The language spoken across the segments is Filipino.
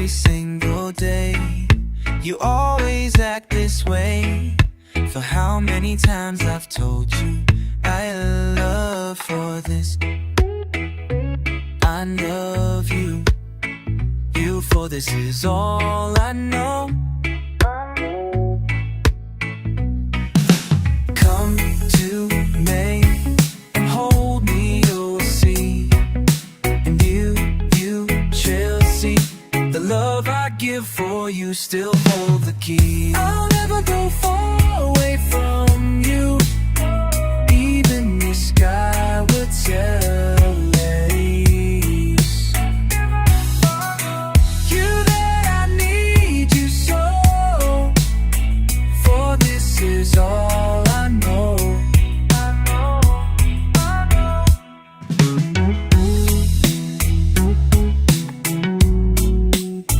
every single day. You always act this way. For how many times I've told you I love for this. I love you. You for this is all I know. Come to me and hold me, you'll see. And you shall see. The love I give for you still hold the key. I'll never go far away from you. Even the sky would tell you that I need you so. For this is all I know.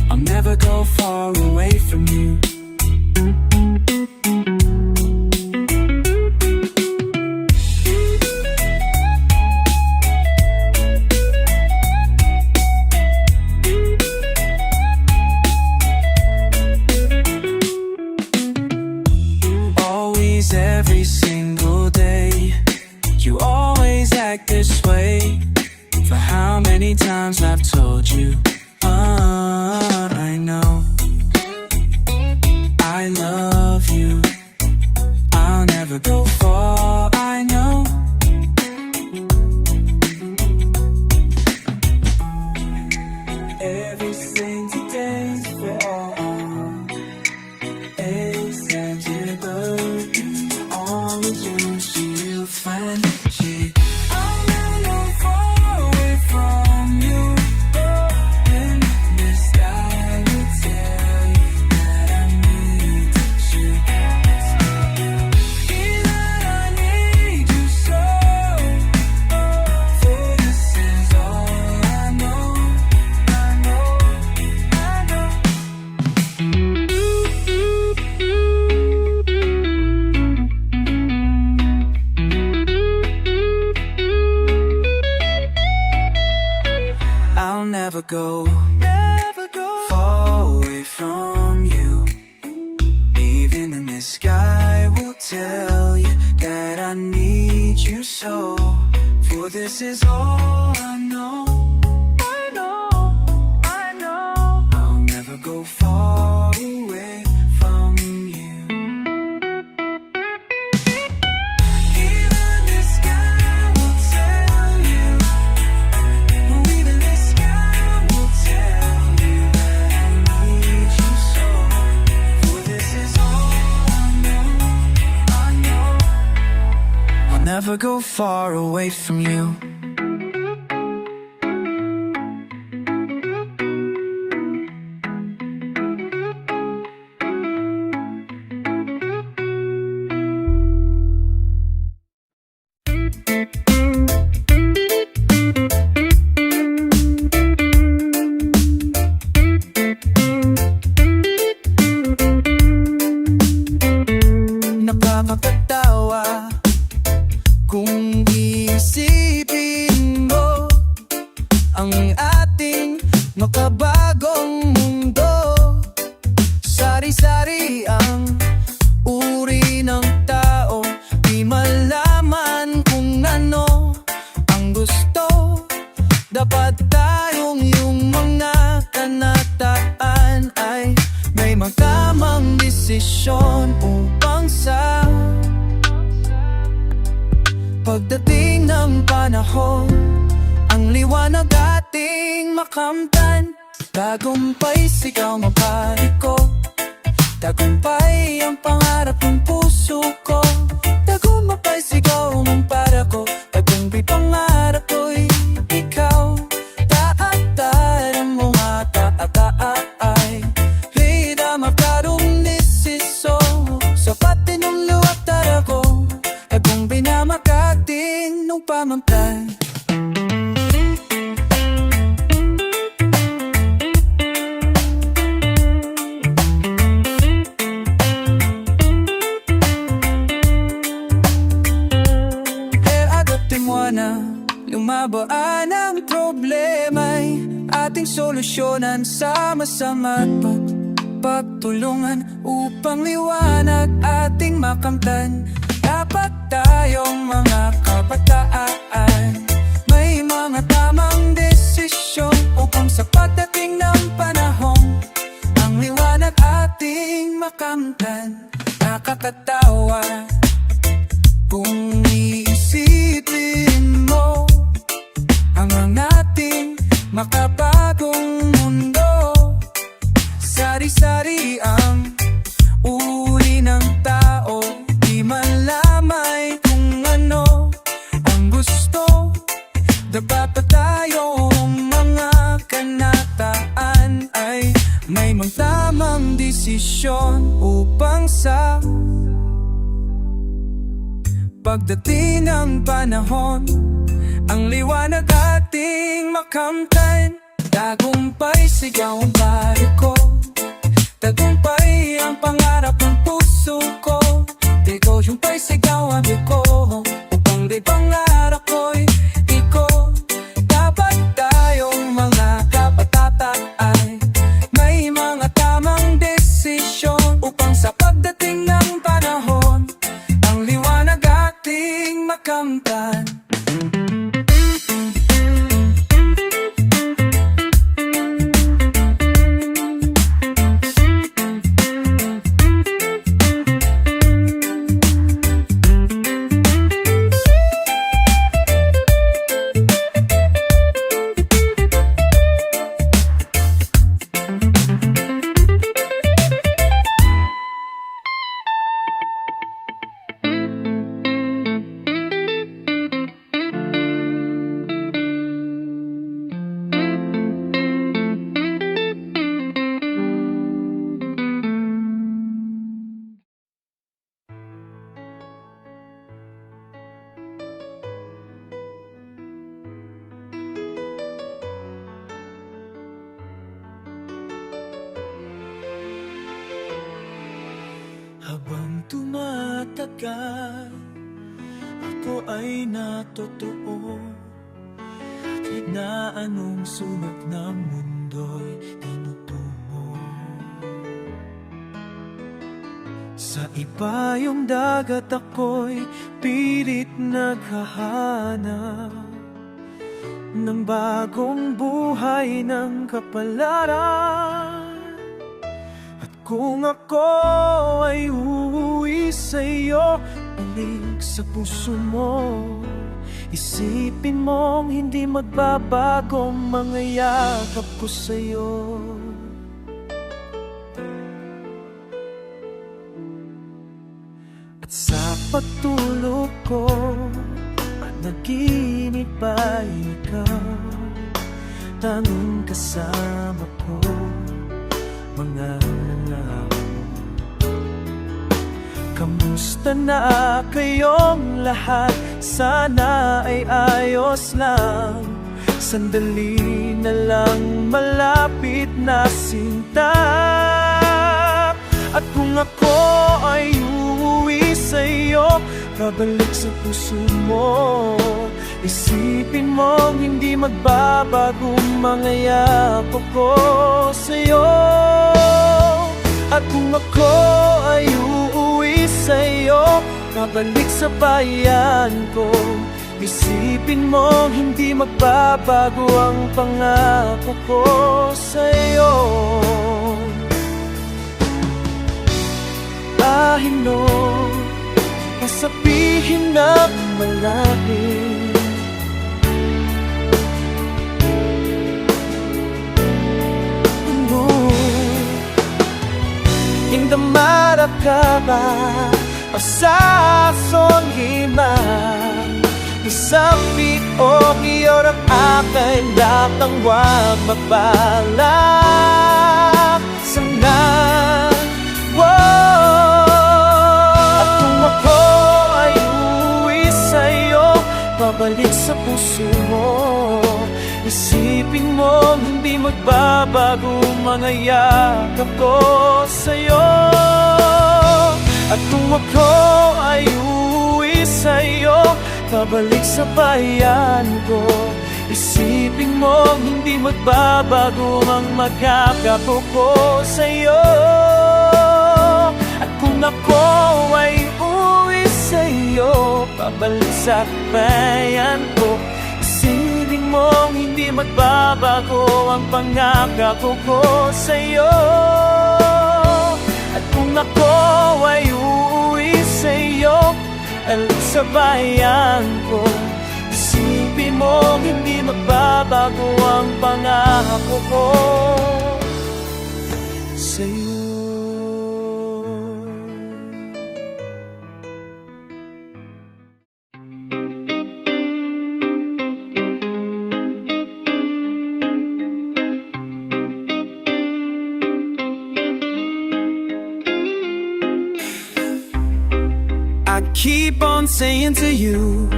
I'll never go far away from you. Always, every single day. You always act this way. For how many times I've told you I know I love you. I'll never go far, I know. Every single day for all acceptable. Always you find she. I'll never go far away from you. And the sky will tell you that I need you. That I need you so. For this is all I know. I know. I'll never go far away from you. Even in the sky will tell you that I need you so. For this is all I know. I know, I know. I'll never go far away from you. Even the sky will tell you. Even the sky will tell you that I need you so. For this is all I know. I know. I'll never go far away from you. Nakakatawa kung isipin mo ang ating makabagong mundo. Sari-sari ang uri ng tao, di malaman kung ano ang gusto. Dapat tayong yung mga kanataan ay may magtamang desisyon upang sa pagdating ng panahon, ang liwanag ating makamtan. Tagumpay, sigaw mapari ko. Tagumpay ang pangarap ng puso ko. Tagumpay, sigaw ng para ko. Tagumpay pangarap ko'y ikaw. Taat-taat ang mga taat-taat. Rida makarong nisiso. Sapat din ang luwag tara ko. Tagumpay na makakting nung pamantay. Lumabo solusyonan, sama-sama at pagtulungan upang liwanag ating makamtan. Dapat tayong mga kabataan may mga tamang desisyon upang sa pagdating ng panahon ang liwanag ating makamtan. Nakakatawa kung iisipin mo ang ating makabagong mundo. Sari-sari ang uri ng tao, di malamay kung ano ang gusto. Dapat pa tayong mga kanataan ay may mga tamang desisyon upang sa pagdating ng panahon ang liwanag ating makamtan. Tagumpay, sigaw ang pari ko, tagumpay ang pangarap ng puso ko. Tagumpay, sigaw ang biyo ko, upang di pangarap ko'y iko. Dapat tayong mga kabataan may mga tamang desisyon upang sa pagdating ng panahon ang liwanag ating makamtan. Habang tumatagal, ito ay natotoo. Kahit na anong sulok ng mundo'y tinutungo. Sa ibayong dagat ako'y pilit naghahanap ng bagong buhay ng kapalaran. Kung ako ay uuwi sa'yo, balik sa puso mo. Isipin mong hindi magbabago ang mga yakap ko sa'yo. At sa pagtulog ko, ang naginip ay ikaw, tanging kasama ko, mga nangako. Kamusta na kayong lahat? Sana ay ayos lang. Sandali na lang, malapit na sinta. At kung ako ay uuwi sa'yo, babalik sa puso mo. Isipin mong hindi magbabago mga yakap ko sa'yo. At kung ako ay uuwi sa'yo, babalik sa bayan ko. Isipin mong hindi magbabago ang pangako ko sa'yo. Dahil no, sasabihin ng malalim, Inda marakaba pasason himan Isapit o iyorang akay latang wag magbalak Sangan At kung ako ay uwi sa'yo, babalik sa puso mo. Isipin mo hindi magbabago mga yakap ko sa'yo. At kung ako ay uuwi sa'yo, babalik sa bayan ko. Isipin mo, hindi magbabago ang magkakako ko sa'yo. At kung ako ay uwi sa'yo, pabalik sa bayan ko, isipin mo, hindi magbabago ang pangako ko sa'yo. At kung ako ay uuwi sa'yo, alik sa bayan ko, isipin mo, hindi magbabago ang pangako ko sa'yo. I keep on saying to you,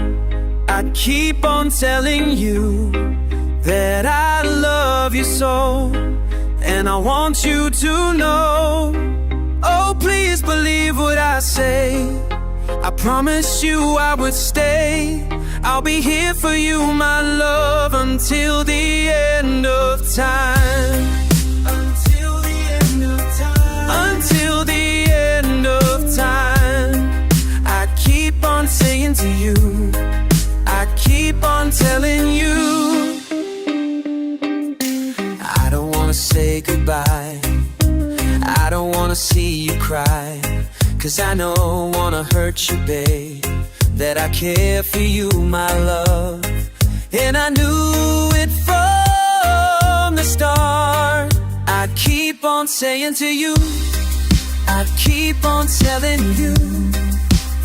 I keep on telling you that I love you so, and I want you to know. Oh, please believe what I say. I promised you I would stay. I'll be here for you, my love, until the end of time. Until the end of time. Until the end of time. I keep on saying to you, I keep on telling you, I don't wanna say goodbye, I don't wanna see you cry, 'cause I know wanna hurt you, babe, that I care for you, my love. And I knew it from the start. I keep on saying to you, I keep on telling you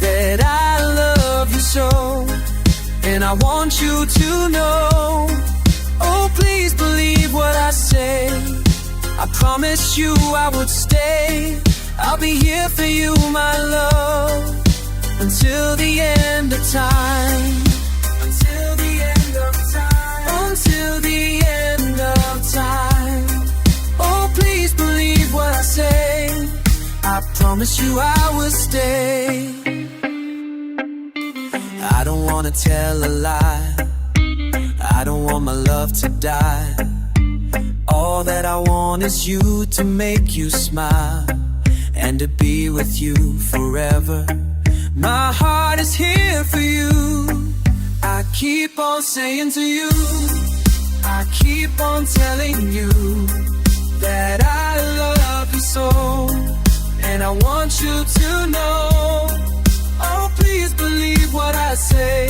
that I love you so, and I want you to know. Oh, please believe what I say. I promised you I would stay. I'll be here for you, my love, until the end of time. Until the end of time. Until the end of time. Oh, please believe what I say. I promise you I will stay. I don't wanna tell a lie, I don't want my love to die. All that I want is you, to make you smile, and to be with you forever. My heart is here for you. I keep on saying to you, I keep on telling you that I love you so, and I want you to know. Oh, please believe what I say.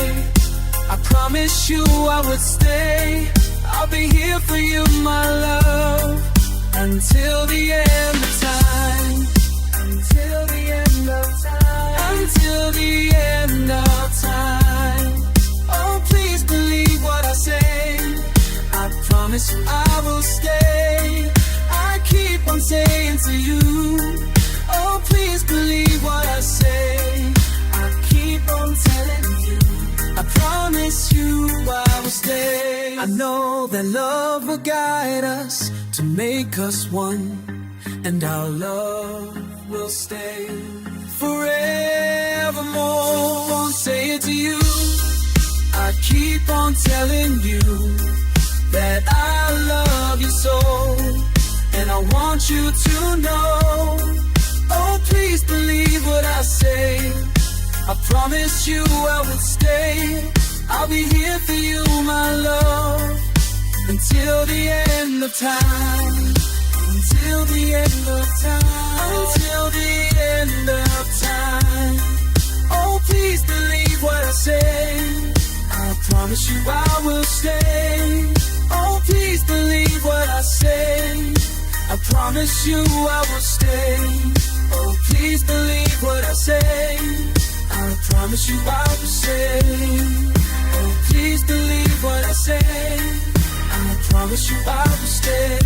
I promise you I would stay. I'll be here for you, my love, until the end of time. Until the end of time. Until the end of time. Oh, please believe what I say. I promise you I will stay. I keep on saying to you, oh, please believe what I say. I keep on telling you, I promise you I will stay. I know that love will guide us to make us one, and our love will stay forevermore. Won't say it to you, I keep on telling you that I love you so, and I want you to know. Oh, please believe what I say. I promise you I would stay. I'll be here for you, my love, until the end of time. Until the end of time. Until the end of time. Oh, please believe what I say. I promise you I will stay. Oh, please believe what I say. I promise you I will stay. Oh, please believe what I say. I promise you I will stay. Oh, please believe what I say. I promise you I will stay.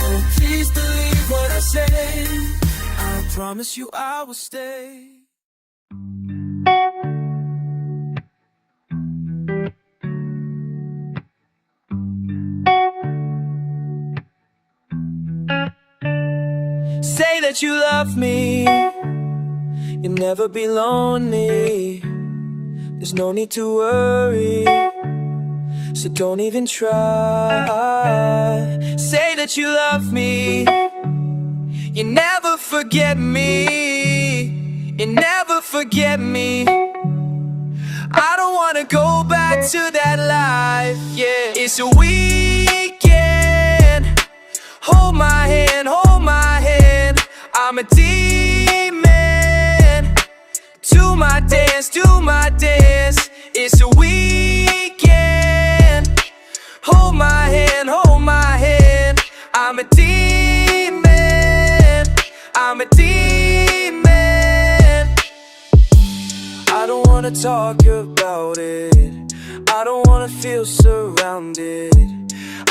Oh, please believe what I say. I promise you I will stay. Say that you love me, you'll never be lonely. There's no need to worry. so don't even try. Say that you love me, you never forget me, you never forget me. I don't wanna go back to that life, yeah. It's a weekend, hold my hand, hold my hand. I'm a demon, to my dance, do my dance. It's a weekend, hold my hand, hold my hand. I'm a demon, I'm a demon. I don't wanna talk about it, I don't wanna feel surrounded,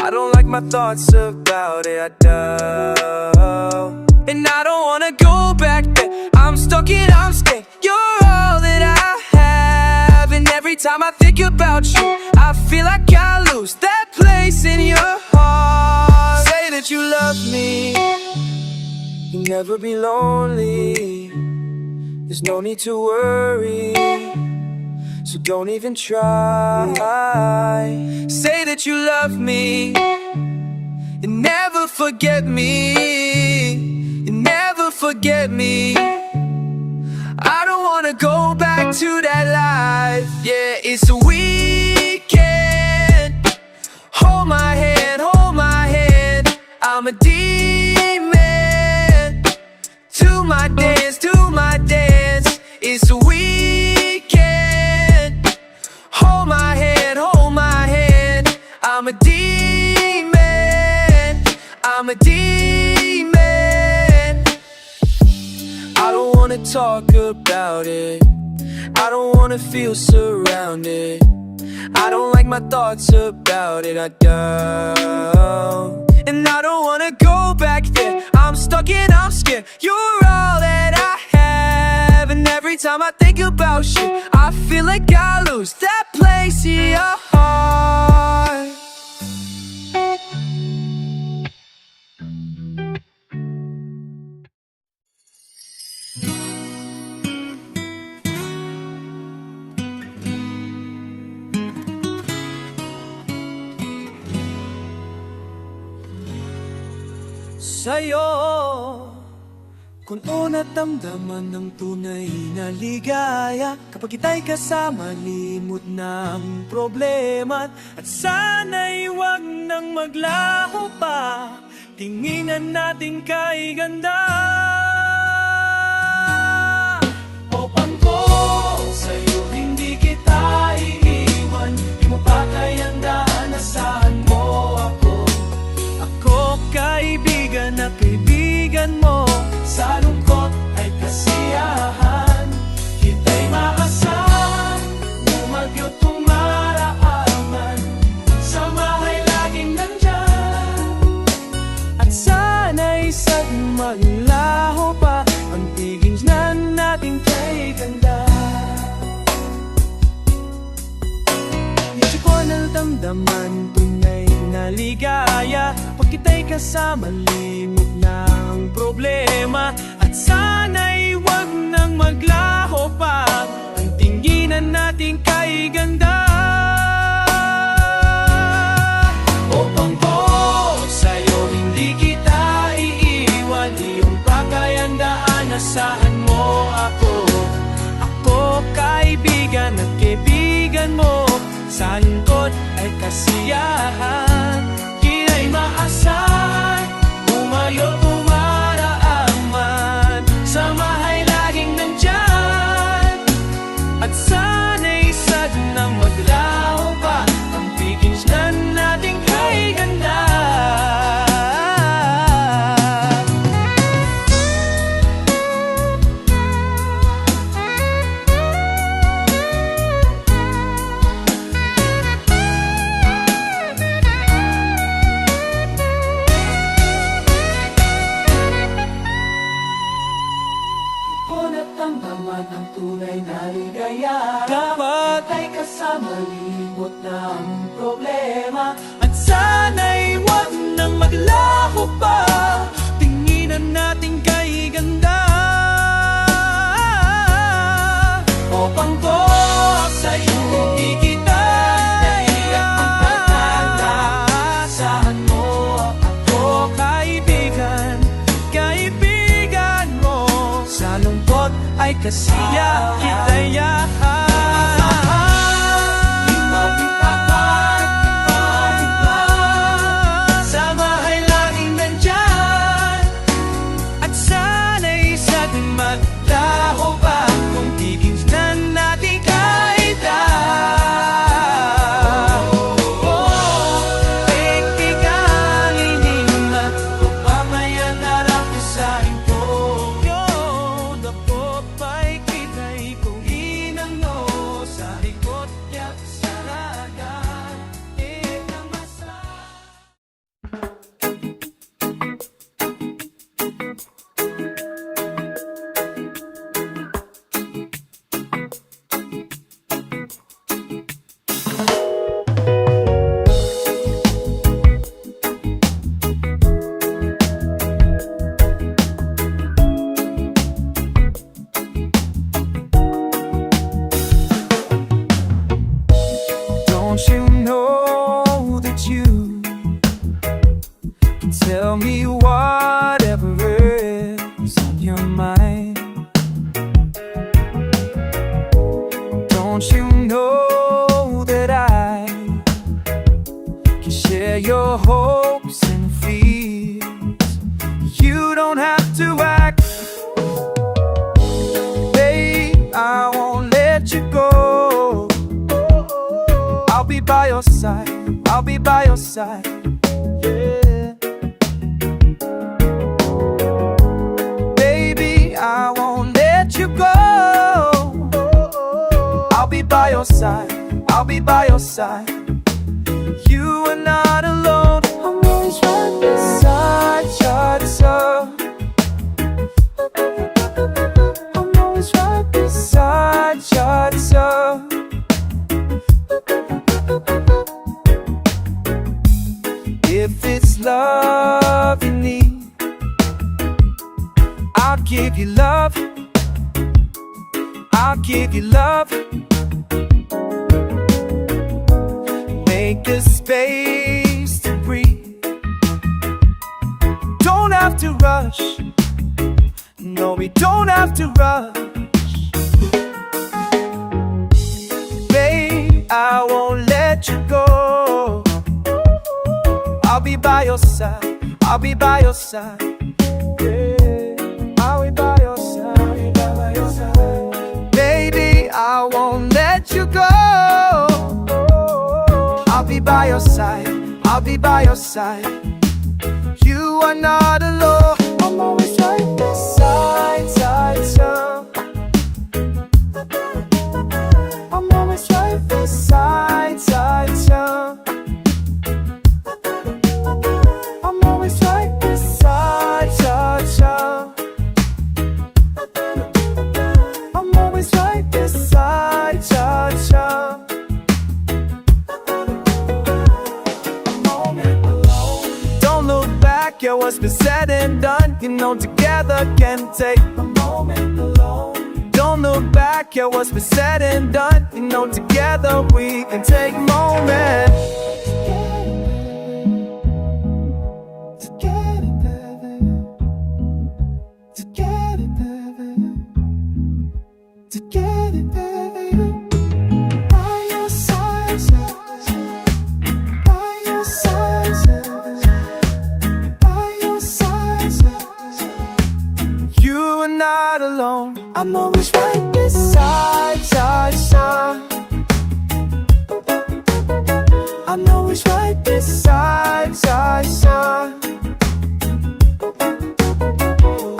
I don't like my thoughts about it, I don't. And I don't wanna go back there, I'm stuck and I'm scared. You're all that I have, and every time I think about you, I feel like I lose that place in your heart. Say that you love me, you'll never be lonely, there's no need to worry, so don't even try. Say that you love me, and never forget me, and never forget me. I don't wanna go back to that life, yeah. It's a weekend, hold my hand, hold my hand. I'm a demon, to my dance, to my dance. It's a weekend, hold my hand, hold my hand. I'm a demon, I'm a demon. I don't wanna talk about it, I don't wanna feel surrounded, I don't like my thoughts about it, I don't. And I don't wanna go back there, I'm stuck and I'm scared. You're all that I have, and every time I think about you, I feel like I lose that place in your heart. Sa'yo kung natamdaman ng tunay na ligaya, kapag kita'y kasama, limot ng problema. At sana'y wag nang maglaho pa, tinginan natin kay ganda. Opang ko sa'yo, hindi kita iiwan, di mo pa kayandaan, nasaan mo ako. Ako kaibigan na kaibigan mo, sa lungkot ay kasiyahan, kita'y maasahan, umagyo tumaraaman, samahay laging nandyan. At sana'y sad maglaho pa, ang tiging na natin kay ganda. Hindi ko natamdaman tunay na ligaya, pag kita'y kasama, limot ng problema. At sana'y wag nang maglaho pa, ang tinginan natin kay ganda. Opang ko sa'yo, hindi kita iiwan, iyong pakayandaan, nasaan mo ako. Ako kaibigan at kaibigan mo, sa lungkot ay kasiyahan, kita'y maasahan, umayo tumaraaman, samahay laging nandyan. At sana'y sad na maglaho pa, ang tiging na natin kay ganda. Natamdaman ang tunay na ligaya, dapat ay kasama, limot ng problema. At sana'y wag nang maglaho pa, tinginan natin kay ganda. Opang ko sa'yo, hindi kita iiwan, ay kasiya-hidayaan. Sa bahay laging nandyan, at sana'y sa atin maglaho pa kung titignan natin kaida. Don't you know that you can tell me whatever is on your mind? Don't you know that I can share your hopes and fears? You don't have to act, babe, I won't let you go. I'll be by your side, I'll be by your side, yeah. Baby, I won't let you go. I'll be by your side, I'll be by your side. You are not alone. I'm always right beside your side. I'm always right beside your side. If it's love you need, I'll give you love, I'll give you love. Make a space to breathe. Don't have to rush, no, we don't have to rush. Babe, I won't let you go. I'll be by your side, I'll be by your side, yeah. I'll be by your side, by your side. Baby, I won't let you go. I'll be by your side, I'll be by your side. You are not alone. I'm always right beside, side, side. I'm always right beside, side, side. I'm always right beside, side, side. I'm always right beside, side, side. Don't look back at what's been said and done. You know together can take a moment alone. Don't look back at what's been said and done. You know together we can take moments. Not alone. I'm always right beside, side, side. I'm always right beside, side, side.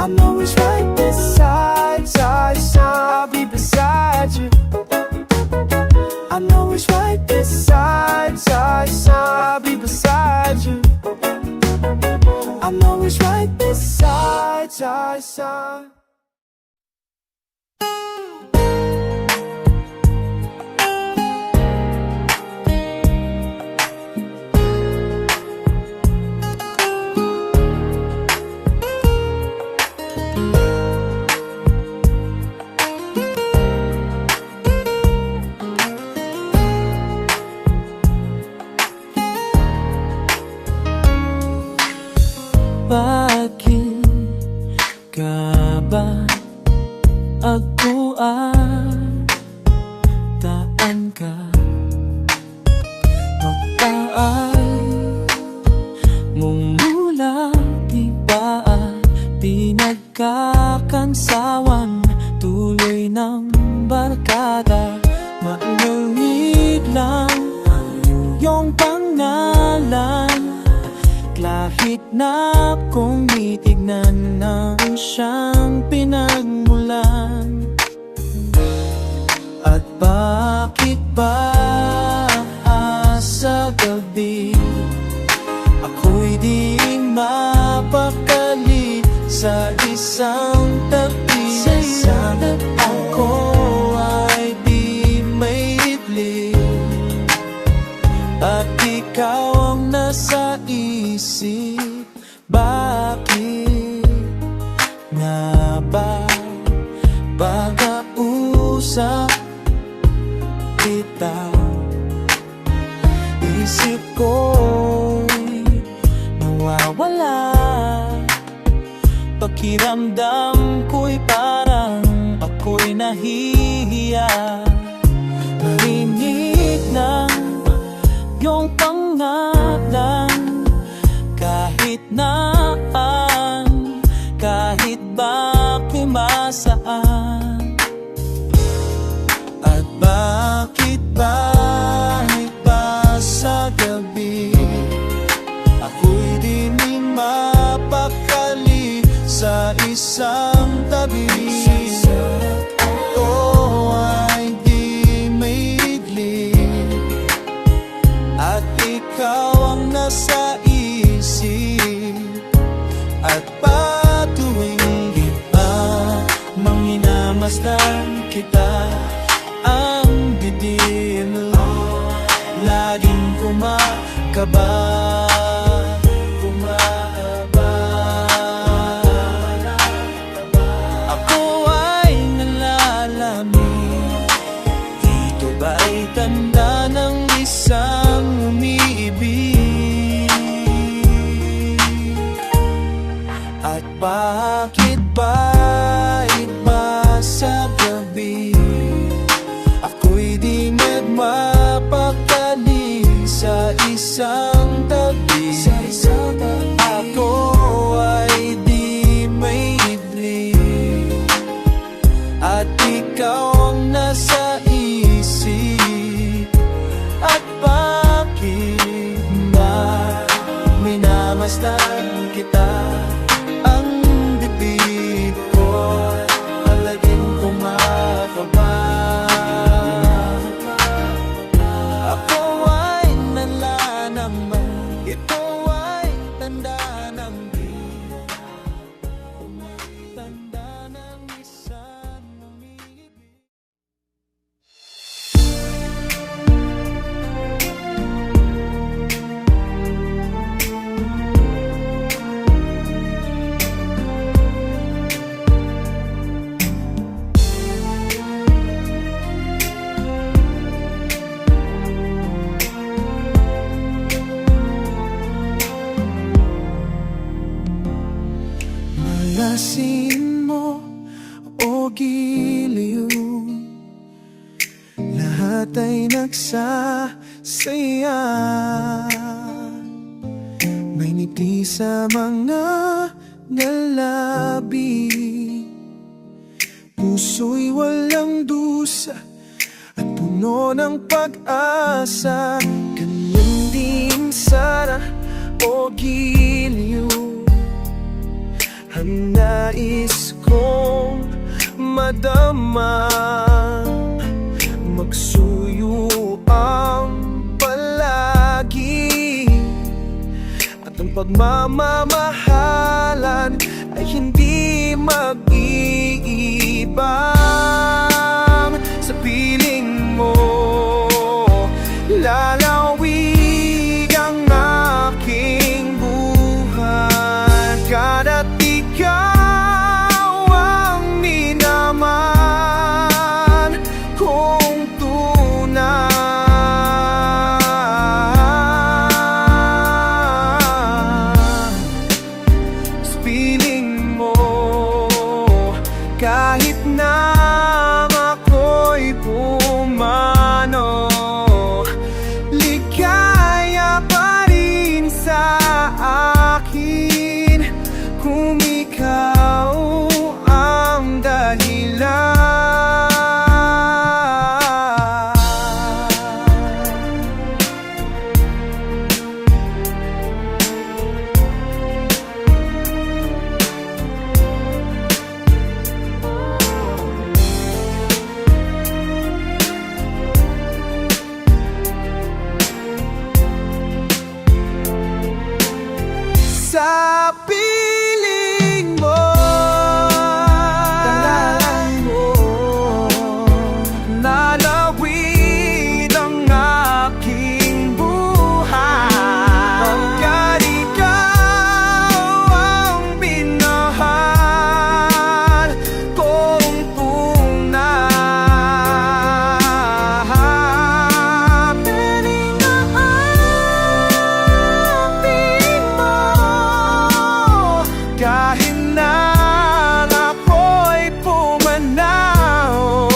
I'm always right beside, side, side. I'll be beside you. I'm always right beside, side, side. I'll be beside you. I'm always right beside, side, side. Bakit ka ba agtuan taan ka magtaay mong mula di ba pinagkakansawan tuloy ng barkada malamig lang ang iyong pangalan kahit na kung titignan ng siyang pinagmulan. At bakit ba sa gabi ako'y di mapakali sa isang tabi? Ako ay di may idlip at ikaw ang nasa isip. Bakit nga ba pag-ausap kita? Isip ko'y nawawala, pakiramdam ko'y parang ako'y nahihiya. Marinig ng iyong pangalan kahit naan, kahit ba kumasaan. At bakit ba sa gabi ako'y di mapakali sa isang tabi? Ito ay di may idlip at ikaw ang nasa isip. At patuwing iba manginamasdan kita, ang didim laging kumakaba, kumahaba. Ako ay nalalamig, dito ba'y tanda ng isang umiibig? At bakit ba iba sa gabi ako'y di magmapakali sa isang tabi? Ako ay di may idlip at ikaw ang nasa isip. At bakit ba minamasdan kita? Ang bibig ko palaging kumakaba. Ako ay nalalaman, ito ay tanda ng bida, tanda ng isang umiibig. Malasin mo o giliw, lahat ay nagsasaya. May ngiti sa mga ngalabi, puso'y walang dusa at puno ng pag-asa. Ganyan din sana o giliw ang nais kong madama. Magsuyuan palagi at ang pagmamamahalan ay hindi mag-iibang. Sa piling mo lalawig ang aking buhay, kada't ikaw ang minaman kong tunay. Sa piling mo Kahit na ako'y pumano, ligaya pa rin sa akin kung ikaw ang dahilan. Sa piling mo, talaan mo, nalawin ang aking buhay. Pagkat ikaw ang minahal kong tunay. Piling kahit na ako'y pumanaw,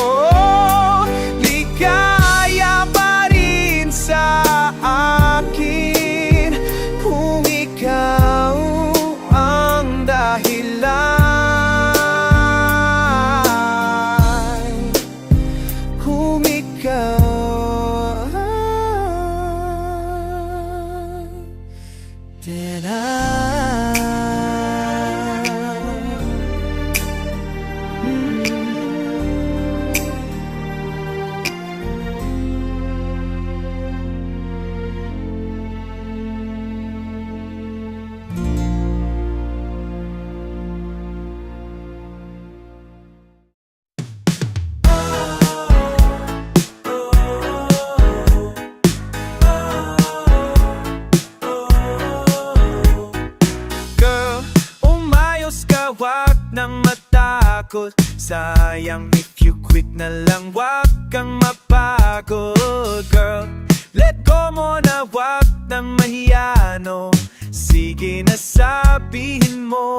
ligaya pa rin sa akin kung ikaw ang dahilan. Kung ikaw Girl, umayos ka, wag nang matakot. Sayang if you quit na lang, wag kang mapagod. Girl, let go mo na, wag nang mahiyano. Sige na sabihin mo